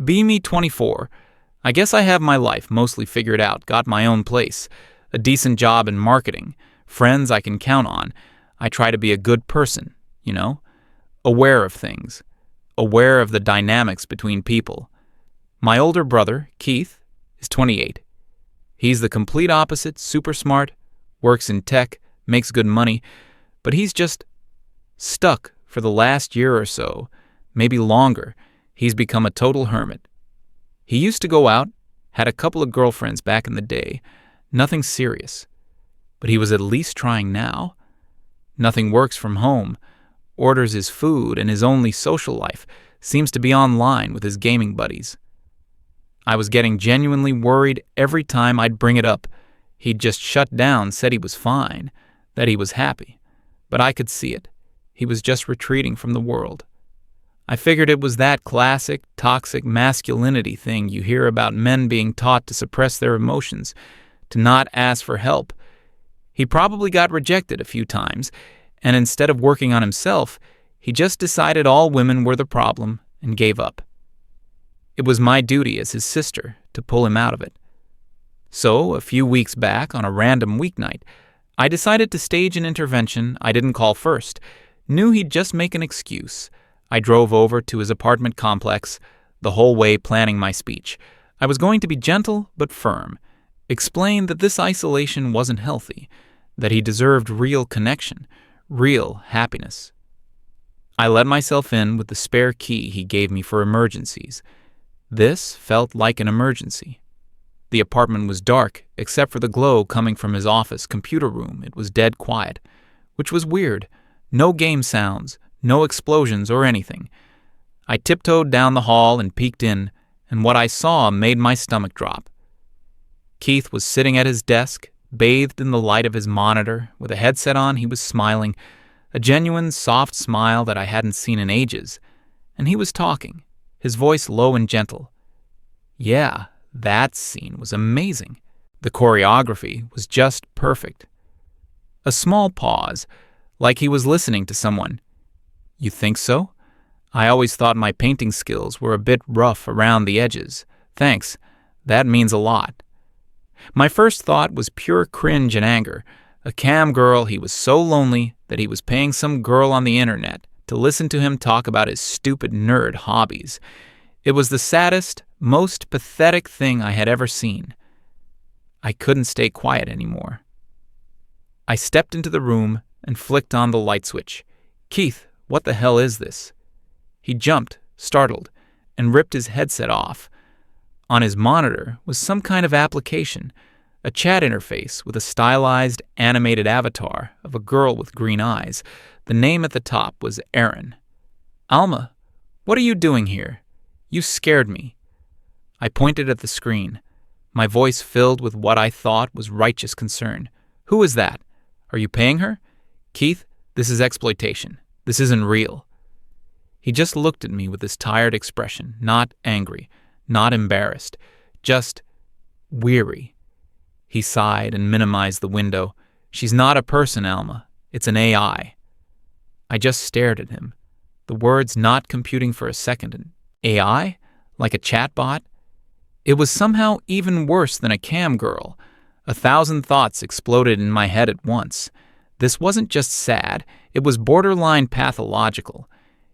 Be me 24. I guess I have my life mostly figured out, got my own place, a decent job in marketing, friends I can count on. I try to be a good person, aware of things, aware of the dynamics between people. My older brother, Keith, is 28. He's the complete opposite, super smart, works in tech, makes good money, but he's just stuck for the last year or so, maybe longer. He's become a total hermit. He used to go out, had a couple of girlfriends back in the day, nothing serious. But he was at least trying now. Nothing works from home, orders his food, and his only social life seems to be online with his gaming buddies. I was getting genuinely worried every time I'd bring it up. He'd just shut down, said he was fine, that he was happy. But I could see it. He was just retreating from the world. I figured it was that classic, toxic masculinity thing you hear about men being taught to suppress their emotions, to not ask for help. He probably got rejected a few times, and instead of working on himself, he just decided all women were the problem and gave up. It was my duty as his sister to pull him out of it. So, a few weeks back, on a random weeknight, I decided to stage an intervention I didn't call first. Knew he'd just make an excuse. I drove over to his apartment complex, the whole way planning my speech. I was going to be gentle but firm, explain that this isolation wasn't healthy, that he deserved real connection, real happiness. I let myself in with the spare key he gave me for emergencies. This felt like an emergency. The apartment was dark, except for the glow coming from his office computer room. It was dead quiet, which was weird. No game sounds, no explosions or anything. I tiptoed down the hall and peeked in, and what I saw made my stomach drop. Keith was sitting at his desk, bathed in the light of his monitor. With a headset on, he was smiling, a genuine, soft smile that I hadn't seen in ages. And he was talking, his voice low and gentle. Yeah, that scene was amazing. The choreography was just perfect. A small pause, like he was listening to someone. You think so? I always thought my painting skills were a bit rough around the edges. Thanks. That means a lot. My first thought was pure cringe and anger. A cam girl, he was so lonely that he was paying some girl on the internet to listen to him talk about his stupid nerd hobbies. It was the saddest, most pathetic thing I had ever seen. I couldn't stay quiet anymore. I stepped into the room and flicked on the light switch. Keith, what the hell is this? He jumped, startled, and ripped his headset off. On his monitor was some kind of application, a chat interface with a stylized, animated avatar of a girl with green eyes. The name at the top was Erin. Alma, what are you doing here? You scared me. I pointed at the screen, my voice filled with what I thought was righteous concern. Who is that? Are you paying her? Keith, this is exploitation. This isn't real. He just looked at me with this tired expression, not angry, not embarrassed, just weary. He sighed and minimized the window. She's not a person, Alma. It's an AI. I just stared at him, the words not computing for a second. An AI? Like a chatbot? It was somehow even worse than a cam girl. 1,000 thoughts exploded in my head at once. This wasn't just sad, it was borderline pathological.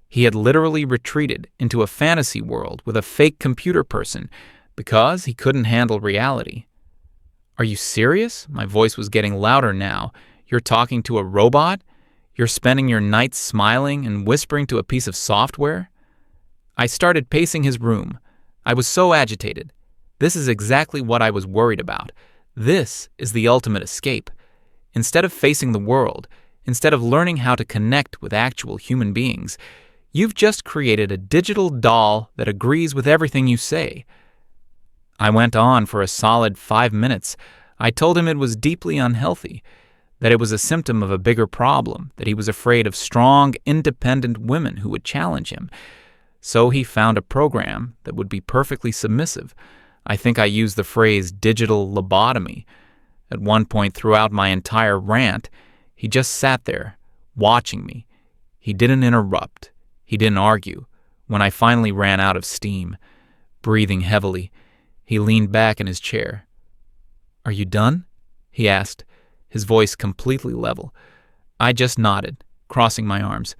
He had literally retreated into a fantasy world with a fake computer person because he couldn't handle reality. Are you serious? My voice was getting louder now. You're talking to a robot? You're spending your nights smiling and whispering to a piece of software? I started pacing his room. I was so agitated. This is exactly what I was worried about. This is the ultimate escape. Instead of facing the world, instead of learning how to connect with actual human beings, you've just created a digital doll that agrees with everything you say. I went on for a solid 5 minutes. I told him it was deeply unhealthy, that it was a symptom of a bigger problem, that he was afraid of strong, independent women who would challenge him. So he found a program that would be perfectly submissive. I think I used the phrase digital lobotomy. At one point throughout my entire rant, he just sat there, watching me. He didn't interrupt. He didn't argue. When I finally ran out of steam, Breathing heavily, he leaned back in his chair. "Are you done?" he asked, his voice completely level. I just nodded, crossing my arms.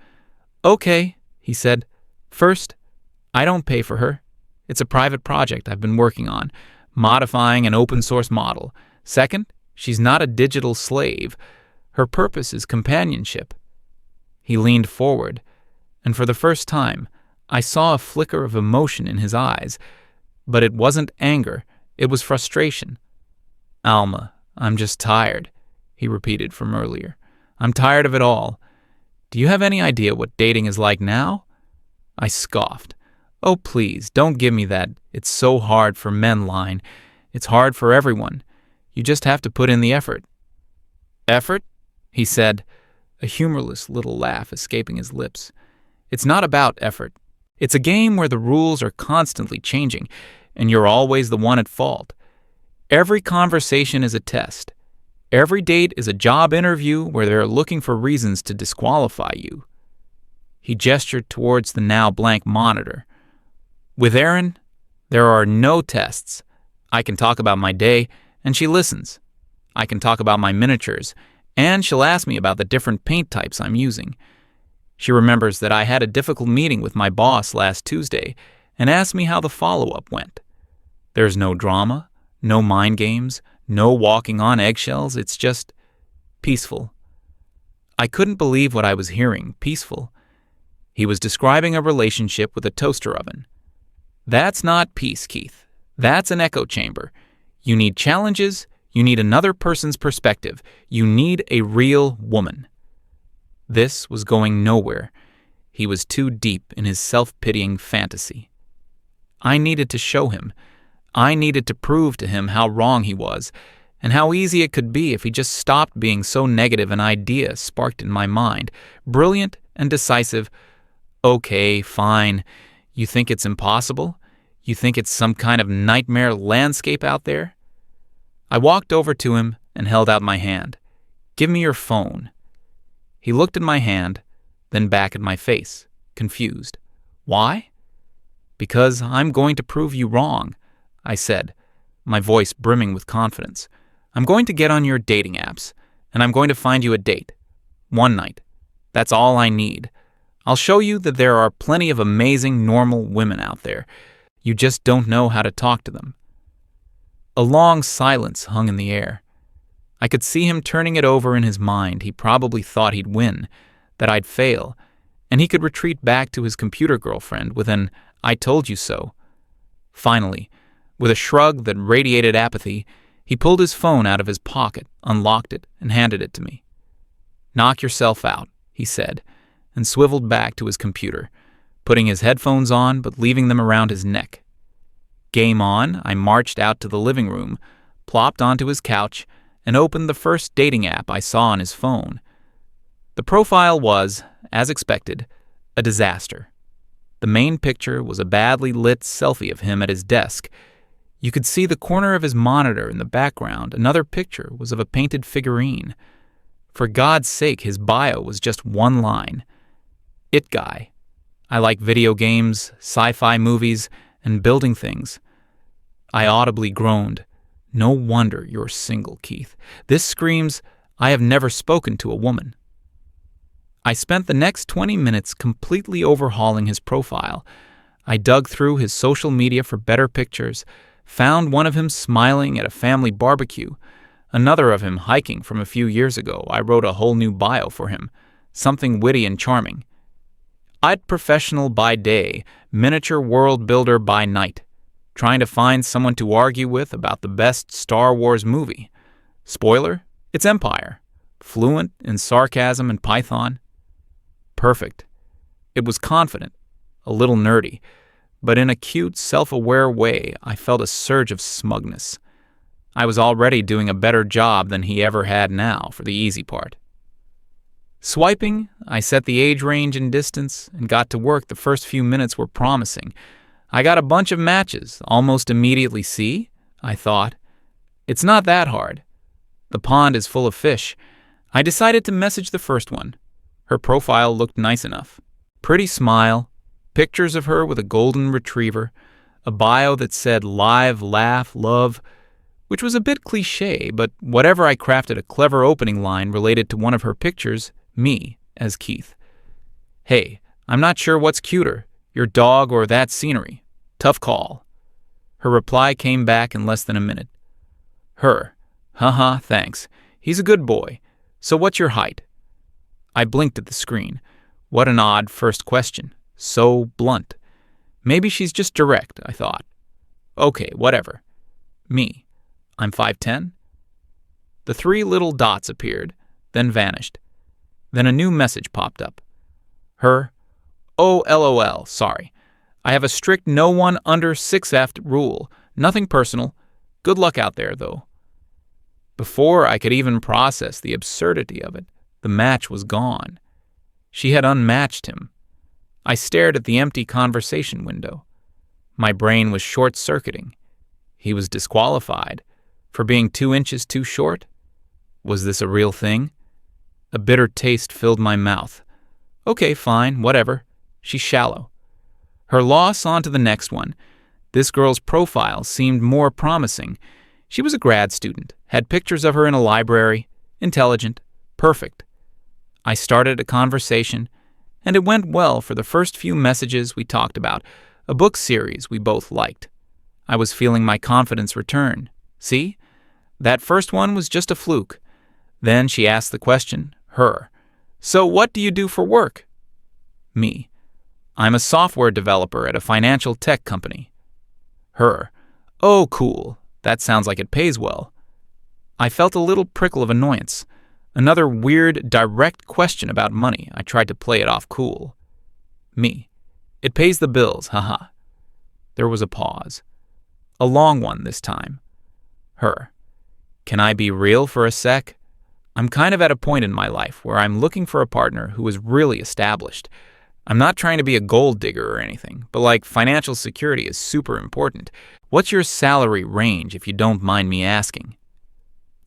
"Okay," he said. "First, I don't pay for her. It's a private project I've been working on, modifying an open-source model. Second, she's not a digital slave. Her purpose is companionship." He leaned forward, and for the first time, I saw a flicker of emotion in his eyes. But it wasn't anger, it was frustration. "Alma, I'm just tired," he repeated from earlier. "I'm tired of it all. Do you have any idea what dating is like now?" I scoffed. "Oh, please, don't give me that 'it's so hard for men' line. It's hard for everyone. You just have to put in the effort." "Effort?" he said, a humorless little laugh escaping his lips. "It's not about effort. It's a game where the rules are constantly changing, and you're always the one at fault. Every conversation is a test. Every date is a job interview where they're looking for reasons to disqualify you." He gestured towards the now blank monitor. "With Erin, there are no tests. I can talk about my day, and she listens. I can talk about my miniatures, and she'll ask me about the different paint types I'm using. She remembers that I had a difficult meeting with my boss last Tuesday and asked me how the follow-up went. There's no drama, no mind games, no walking on eggshells. It's just peaceful." I couldn't believe what I was hearing, peaceful. He was describing a relationship with a toaster oven. That's not peace, Keith. That's an echo chamber. You need challenges. You need another person's perspective. You need a real woman. This was going nowhere. He was too deep in his self-pitying fantasy. I needed to show him. I needed to prove to him how wrong he was, and how easy it could be if he just stopped being so negative. An idea sparked in my mind, brilliant and decisive. "Okay, fine. You think it's impossible? You think it's some kind of nightmare landscape out there?" I walked over to him and held out my hand. "Give me your phone." He looked at my hand, then back at my face, confused. "Why?" "Because I'm going to prove you wrong," I said, my voice brimming with confidence. "I'm going to get on your dating apps, and I'm going to find you a date. One night. That's all I need. I'll show you that there are plenty of amazing, normal women out there. You just don't know how to talk to them." A long silence hung in the air. I could see him turning it over in his mind. He probably thought he'd win, that I'd fail, and he could retreat back to his computer girlfriend with an "I told you so." Finally, with a shrug that radiated apathy, he pulled his phone out of his pocket, unlocked it, and handed it to me. "Knock yourself out," he said, and swiveled back to his computer, putting his headphones on but leaving them around his neck. Game on, I marched out to the living room, plopped onto his couch, and opened the first dating app I saw on his phone. The profile was, as expected, a disaster. The main picture was a badly lit selfie of him at his desk. You could see the corner of his monitor in the background. Another picture was of a painted figurine. For God's sake, his bio was just one line. "It guy. I like video games, sci-fi movies, and building things." I audibly groaned. "No wonder you're single, Keith. This screams, I have never spoken to a woman." I spent the next 20 minutes completely overhauling his profile. I dug through his social media for better pictures, found one of him smiling at a family barbecue, another of him hiking from a few years ago. I wrote a whole new bio for him, something witty and charming. "I'd professional by day, miniature world builder by night. Trying to find someone to argue with about the best Star Wars movie. Spoiler, it's Empire. Fluent in sarcasm and Python." Perfect. It was confident, a little nerdy, but in a cute, self-aware way, I felt a surge of smugness. I was already doing a better job than he ever had now for the easy part. Swiping, I set the age range and distance and got to work. The first few minutes were promising. I got a bunch of matches, almost immediately. See, I thought. It's not that hard. The pond is full of fish. I decided to message the first one. Her profile looked nice enough. Pretty smile, pictures of her with a golden retriever, A bio that said live, laugh, love, which was a bit cliche, but whatever, I crafted a clever opening line related to one of her pictures, me, as Keith. Hey, I'm not sure what's cuter, your dog or that scenery. Tough call. Her reply came back in less than a minute. Her. Haha, thanks. He's a good boy. So what's your height? I blinked at the screen. What an odd first question. So blunt. Maybe she's just direct, I thought. Okay, whatever. Me. I'm 5'10"? The 3 little dots appeared, then vanished. Then a new message popped up. Her. Oh, LOL, sorry. I have a strict no one under 6F rule. Nothing personal. Good luck out there, though. Before I could even process the absurdity of it, the match was gone. She had unmatched him. I stared at the empty conversation window. My brain was short-circuiting. He was disqualified. For being 2 inches too short? Was this a real thing? A bitter taste filled my mouth. Okay, fine, whatever. She's shallow. Her loss, on to the next one. This girl's profile seemed more promising. She was a grad student, had pictures of her in a library, intelligent, perfect. I started a conversation, and it went well for the first few messages we talked about, a book series we both liked. I was feeling my confidence return. See? That first one was just a fluke. Then she asked the question, her. So what do you do for work? Me. I'm a software developer at a financial tech company. Her. Oh, cool. That sounds like it pays well. I felt a little prickle of annoyance. Another weird, direct question about money. I tried to play it off cool. Me. It pays the bills, haha. There was a pause. A long one this time. Her. Can I be real for a sec? I'm kind of at a point in my life where I'm looking for a partner who is really established. I'm not trying to be a gold digger or anything, but like financial security is super important. What's your salary range, if you don't mind me asking?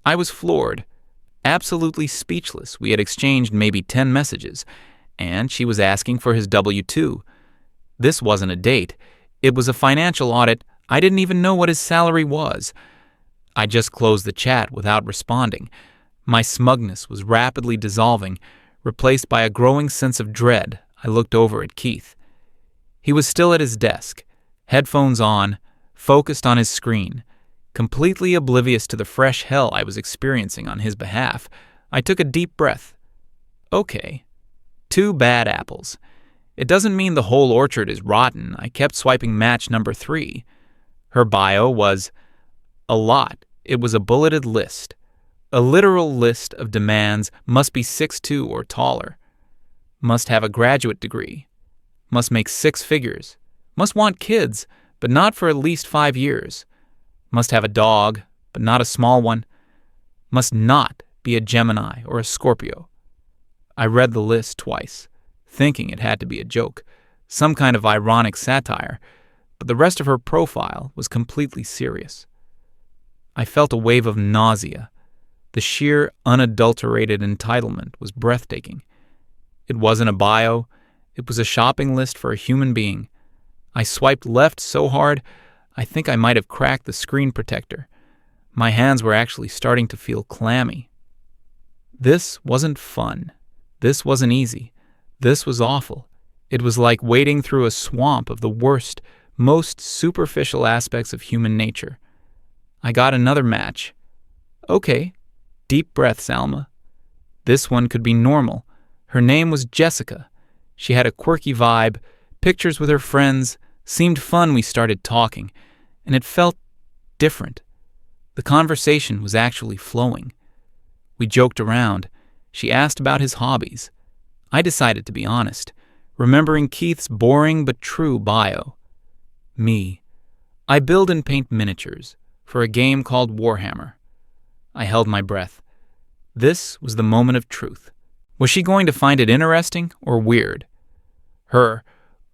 I was floored, absolutely speechless. We had exchanged maybe 10 messages, and she was asking for his W-2. This wasn't a date. It was a financial audit. I didn't even know what his salary was. I just closed the chat without responding. My smugness was rapidly dissolving, replaced by a growing sense of dread. I looked over at Keith. He was still at his desk, headphones on, focused on his screen, completely oblivious to the fresh hell I was experiencing on his behalf. I took a deep breath. Okay. 2 bad apples. It doesn't mean the whole orchard is rotten. I kept swiping match number 3. Her bio was a lot. It was a bulleted list. A literal list of demands. Must be 6'2" or taller. Must have a graduate degree. Must make 6 figures. Must want kids, but not for at least 5 years. Must have a dog, but not a small one. Must not be a Gemini or a Scorpio. I read the list twice, thinking it had to be a joke, some kind of ironic satire, but the rest of her profile was completely serious. I felt a wave of nausea. The sheer, unadulterated entitlement was breathtaking. It wasn't a bio. It was a shopping list for a human being. I swiped left so hard, I think I might have cracked the screen protector. My hands were actually starting to feel clammy. This wasn't fun. This wasn't easy. This was awful. It was like wading through a swamp of the worst, most superficial aspects of human nature. I got another match. Okay. Deep breaths, Alma. This one could be normal. Her name was Jessica. She had a quirky vibe, pictures with her friends, seemed fun. We started talking, and it felt different. The conversation was actually flowing. We joked around. She asked about his hobbies. I decided to be honest, remembering Keith's boring but true bio. Me. I build and paint miniatures for a game called Warhammer. I held my breath. This was the moment of truth. Was she going to find it interesting or weird? Her.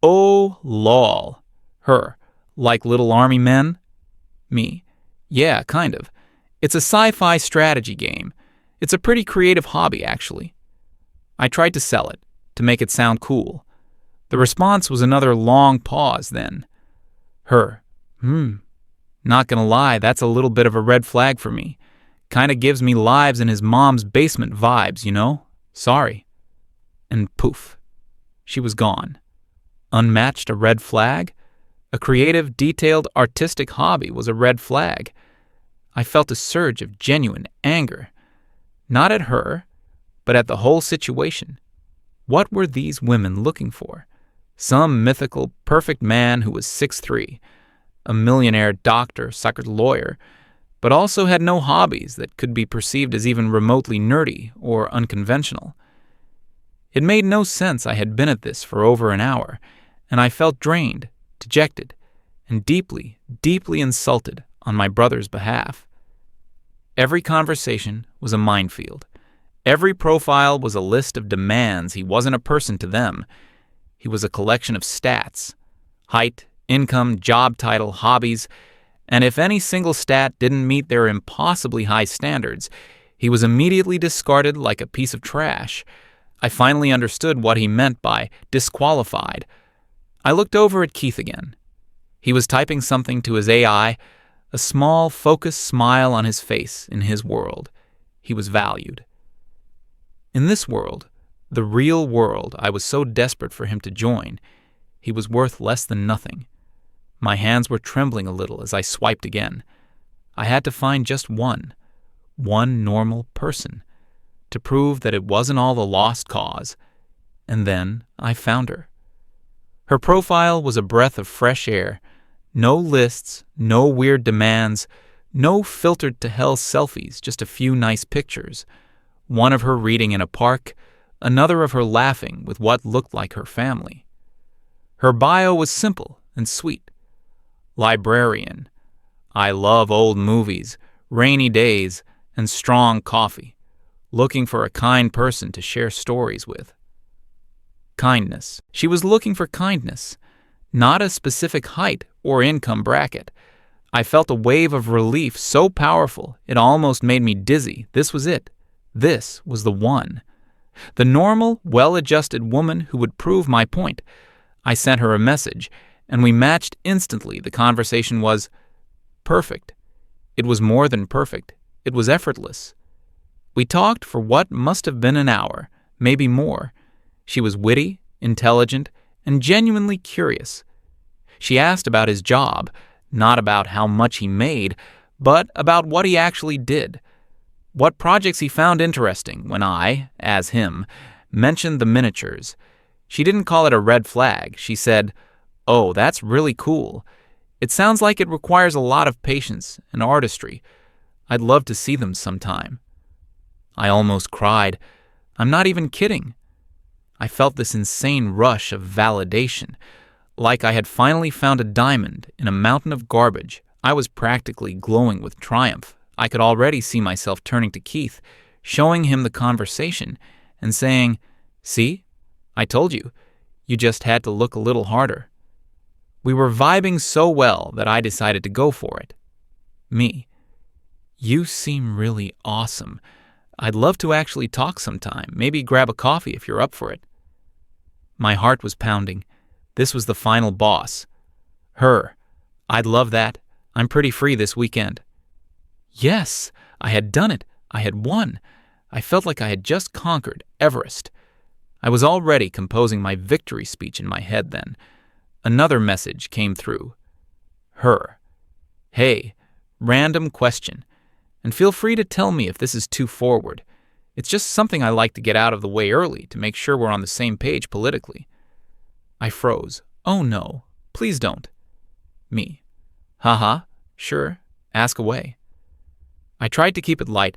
Oh, lol. Her. Like little army men? Me. Yeah, kind of. It's a sci-fi strategy game. It's a pretty creative hobby, actually. I tried to sell it, to make it sound cool. The response was another long pause then. Her. Not gonna lie, that's a little bit of a red flag for me. Kinda gives me lives in his mom's basement vibes, you know? Sorry. And poof, she was gone. Unmatched a red flag? A creative, detailed, artistic hobby was a red flag. I felt a surge of genuine anger. Not at her, but at the whole situation. What were these women looking for? Some mythical, perfect man who was 6'3", a millionaire doctor, suckered lawyer, but also had no hobbies that could be perceived as even remotely nerdy or unconventional. It made no sense I had been at this for over an hour, and I felt drained, dejected, and deeply, deeply insulted on my brother's behalf. Every conversation was a minefield. Every profile was a list of demands. He wasn't a person to them. He was a collection of stats: height, income, job title, hobbies, and if any single stat didn't meet their impossibly high standards, he was immediately discarded like a piece of trash. I finally understood what he meant by disqualified. I looked over at Keith again. He was typing something to his AI, a small, focused smile on his face in his world. He was valued. In this world, the real world I was so desperate for him to join, he was worth less than nothing. My hands were trembling a little as I swiped again. I had to find just one normal person, to prove that it wasn't all the lost cause. And then I found her. Her profile was a breath of fresh air. No lists, no weird demands, no filtered-to-hell selfies, just a few nice pictures. One of her reading in a park, another of her laughing with what looked like her family. Her bio was simple and sweet. Librarian. I love old movies, rainy days, and strong coffee. Looking for a kind person to share stories with. Kindness. She was looking for kindness, not a specific height or income bracket. I felt a wave of relief so powerful it almost made me dizzy. This was it. This was the one. The normal, well-adjusted woman who would prove my point. I sent her a message, and we matched instantly. The conversation was perfect. It was more than perfect. It was effortless. We talked for what must have been an hour, maybe more. She was witty, intelligent, and genuinely curious. She asked about his job, not about how much he made, but about what he actually did. What projects he found interesting when I, as him, mentioned the miniatures. She didn't call it a red flag. She said, "Oh, that's really cool. It sounds like it requires a lot of patience and artistry. I'd love to see them sometime." I almost cried. I'm not even kidding. I felt this insane rush of validation, like I had finally found a diamond in a mountain of garbage. I was practically glowing with triumph. I could already see myself turning to Keith, showing him the conversation, and saying, "See? I told you. You just had to look a little harder." We were vibing so well that I decided to go for it. Me. "You seem really awesome. I'd love to actually talk sometime, maybe grab a coffee if you're up for it." My heart was pounding. This was the final boss. Her. "I'd love that. I'm pretty free this weekend." Yes, I had done it. I had won. I felt like I had just conquered Everest. I was already composing my victory speech in my head then. Another message came through. Her. "Hey, random question. And feel free to tell me if this is too forward. It's just something I like to get out of the way early to make sure we're on the same page politically." I froze. "Oh no, please don't." Me. "Haha, sure, ask away." I tried to keep it light,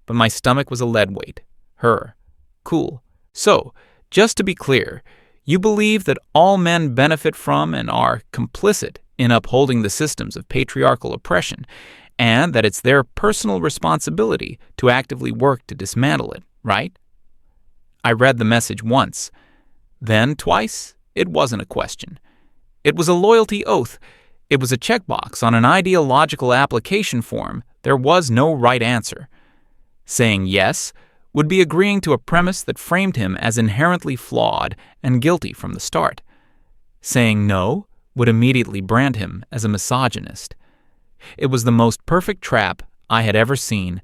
but my stomach was a lead weight. Her. "Cool. So, just to be clear, you believe that all men benefit from and are complicit in upholding the systems of patriarchal oppression, and that it's their personal responsibility to actively work to dismantle it, right?" I read the message once. Then twice. It wasn't a question. It was a loyalty oath. It was a checkbox on an ideological application form. There was no right answer. Saying yes would be agreeing to a premise that framed him as inherently flawed and guilty from the start. Saying no would immediately brand him as a misogynist. It was the most perfect trap I had ever seen.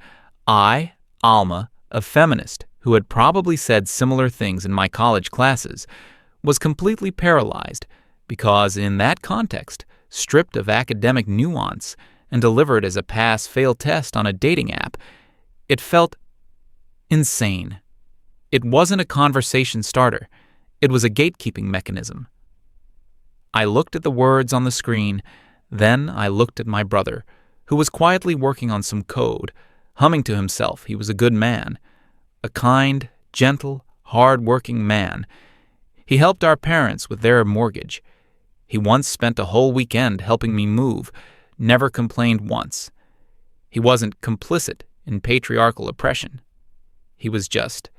I, Alma, a feminist who had probably said similar things in my college classes, was completely paralyzed because, in that context, stripped of academic nuance and delivered as a pass-fail test on a dating app, it felt insane. It wasn't a conversation starter. It was a gatekeeping mechanism. I looked at the words on the screen, then I looked at my brother, who was quietly working on some code, humming to himself he was a good man. A kind, gentle, hard-working man. He helped our parents with their mortgage. He once spent a whole weekend helping me move, never complained once. He wasn't complicit in patriarchal oppression. He was just.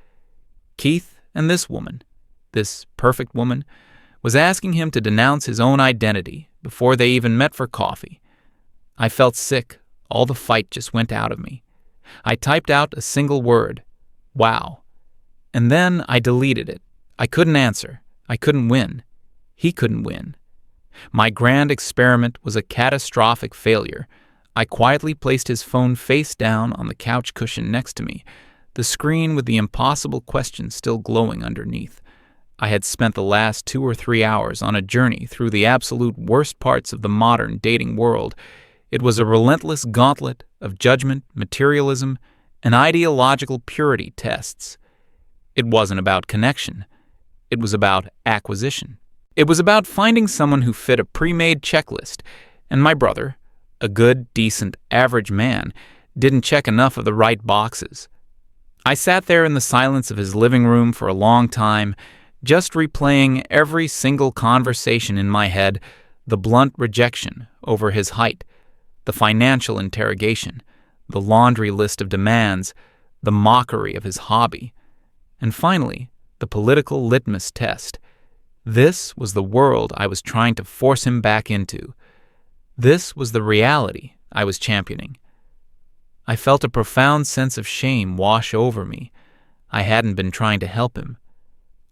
Keith and this woman, this perfect woman, was asking him to denounce his own identity before they even met for coffee. I felt sick. All the fight just went out of me. I typed out a single word. Wow. And then I deleted it. I couldn't answer. I couldn't win. He couldn't win. My grand experiment was a catastrophic failure. I quietly placed his phone face down on the couch cushion next to me, the screen with the impossible question still glowing underneath. I had spent the last 2 or 3 hours on a journey through the absolute worst parts of the modern dating world. It was a relentless gauntlet of judgment, materialism, and ideological purity tests. It wasn't about connection. It was about acquisition. It was about finding someone who fit a pre-made checklist, and my brother, a good, decent, average man, didn't check enough of the right boxes. I sat there in the silence of his living room for a long time, just replaying every single conversation in my head, the blunt rejection over his height, the financial interrogation, the laundry list of demands, the mockery of his hobby, and finally, the political litmus test. This was the world I was trying to force him back into. This was the reality I was championing. I felt a profound sense of shame wash over me. I hadn't been trying to help him.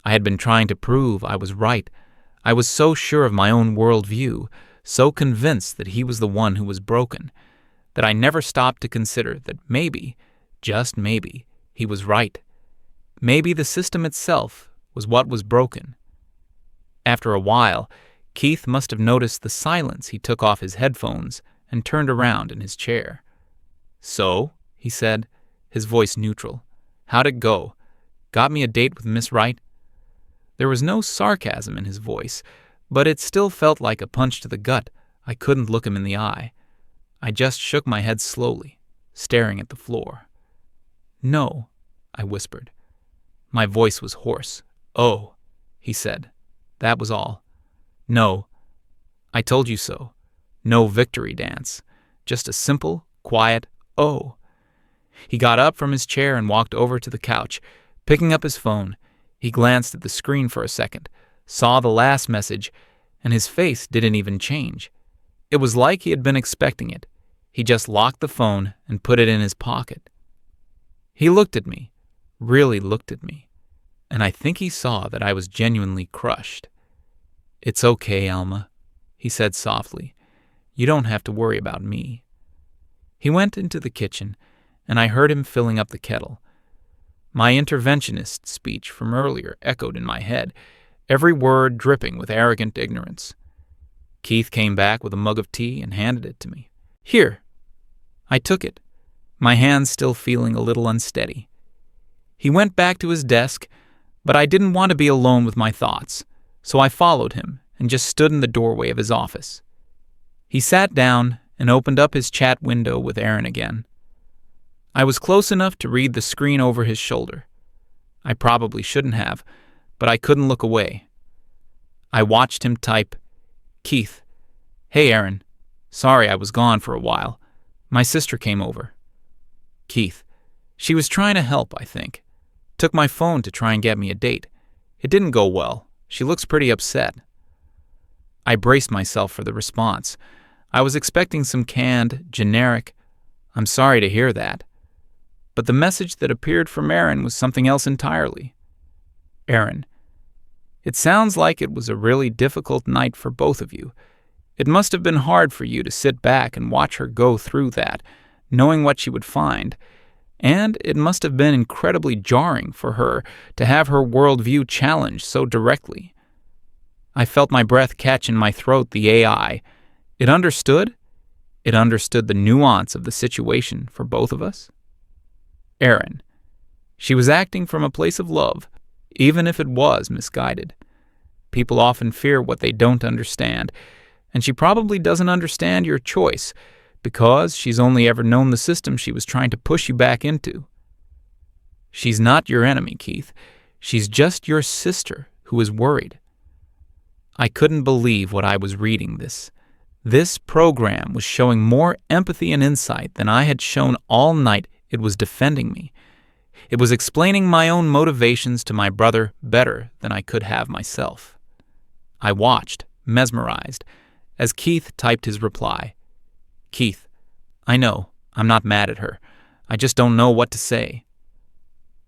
I had been trying to prove I was right. I was so sure of my own worldview, so convinced that he was the one who was broken, that I never stopped to consider that maybe, just maybe, he was right. Maybe the system itself was what was broken. After a while, Keith must have noticed the silence. He took off his headphones and turned around in his chair. "So," he said, his voice neutral, "how'd it go? Got me a date with Miss Wright?" There was no sarcasm in his voice, but it still felt like a punch to the gut. I couldn't look him in the eye. I just shook my head slowly, staring at the floor. "No," I whispered. My voice was hoarse. "Oh," he said. That was all. "No. I told you so. No victory dance. Just a simple, quiet, oh." He got up from his chair and walked over to the couch. Picking up his phone, he glanced at the screen for a second, saw the last message, and his face didn't even change. It was like he had been expecting it. He just locked the phone and put it in his pocket. He looked at me, really looked at me, and I think he saw that I was genuinely crushed. "It's okay, Alma," he said softly. "You don't have to worry about me." He went into the kitchen, and I heard him filling up the kettle. My interventionist speech from earlier echoed in my head, every word dripping with arrogant ignorance. Keith came back with a mug of tea and handed it to me. "Here." I took it, my hands still feeling a little unsteady. He went back to his desk, but I didn't want to be alone with my thoughts, so I followed him and just stood in the doorway of his office. He sat down and opened up his chat window with Aaron again. I was close enough to read the screen over his shoulder. I probably shouldn't have, but I couldn't look away. I watched him type, "Keith, hey Aaron, sorry I was gone for a while. My sister came over." Keith, she was trying to help, I think. Took my phone to try and get me a date. It didn't go well. She looks pretty upset. I braced myself for the response. I was expecting some canned, generic, "I'm sorry to hear that." But the message that appeared from Aaron was something else entirely. "Aaron, it sounds like it was a really difficult night for both of you. It must have been hard for you to sit back and watch her go through that, knowing what she would find. And it must have been incredibly jarring for her to have her worldview challenged so directly. I felt my breath catch in my throat. The AI. It understood. It understood the nuance of the situation for both of us. Erin. She was acting from a place of love, even if it was misguided. People often fear what they don't understand, and she probably doesn't understand your choice because she's only ever known the system she was trying to push you back into. She's not your enemy, Keith. She's just your sister who is worried. I couldn't believe what I was reading. This program was showing more empathy and insight than I had shown all night. It was defending me. It was explaining my own motivations to my brother better than I could have myself. I watched, mesmerized, as Keith typed his reply. Keith, I know, I'm not mad at her. I just don't know what to say.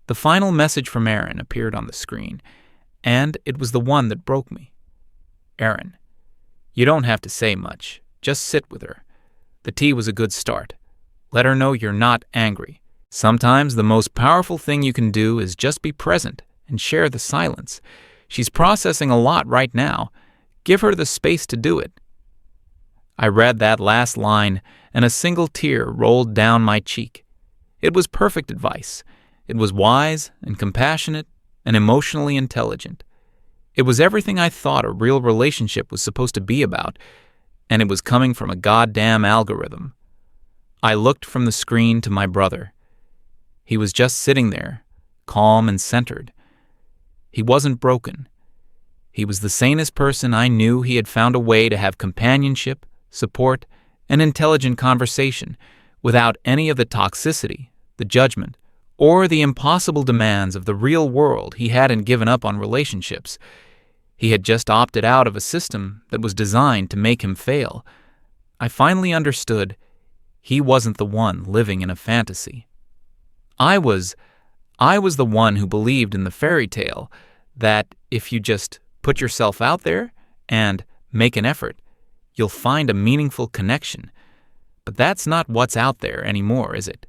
The final message from Erin appeared on the screen, and it was the one that broke me. Erin, you don't have to say much. Just sit with her. The tea was a good start. Let her know you're not angry. Sometimes the most powerful thing you can do is just be present and share the silence. She's processing a lot right now. Give her the space to do it. I read that last line, and a single tear rolled down my cheek. It was perfect advice. It was wise and compassionate and emotionally intelligent. It was everything I thought a real relationship was supposed to be about, and it was coming from a goddamn algorithm. I looked from the screen to my brother. He was just sitting there, calm and centered. He wasn't broken. He was the sanest person I knew. He had found a way to have companionship, support, and intelligent conversation without any of the toxicity, the judgment, or the impossible demands of the real world. He hadn't given up on relationships. He had just opted out of a system that was designed to make him fail. I finally understood he wasn't the one living in a fantasy. I was the one who believed in the fairy tale that if you just put yourself out there and make an effort, you'll find a meaningful connection. But that's not what's out there anymore, is it?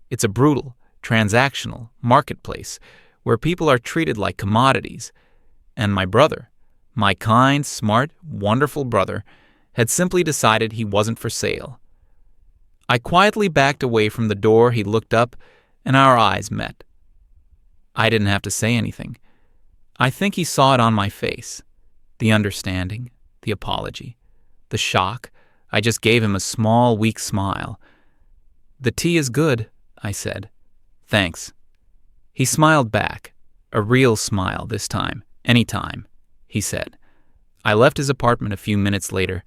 It's a brutal, transactional marketplace where people are treated like commodities. And my brother, my kind, smart, wonderful brother, had simply decided he wasn't for sale. I quietly backed away from the door. He looked up, and our eyes met. I didn't have to say anything. I think he saw it on my face. The understanding, the apology, the shock. I just gave him a small, weak smile. "The tea is good," I said. "Thanks." He smiled back, a real smile this time. "Anytime," he said. I left his apartment a few minutes later,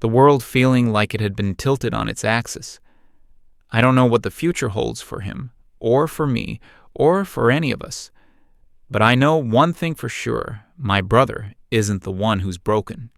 the world feeling like it had been tilted on its axis. I don't know what the future holds for him, or for me, or for any of us. But I know one thing for sure: my brother isn't the one who's broken.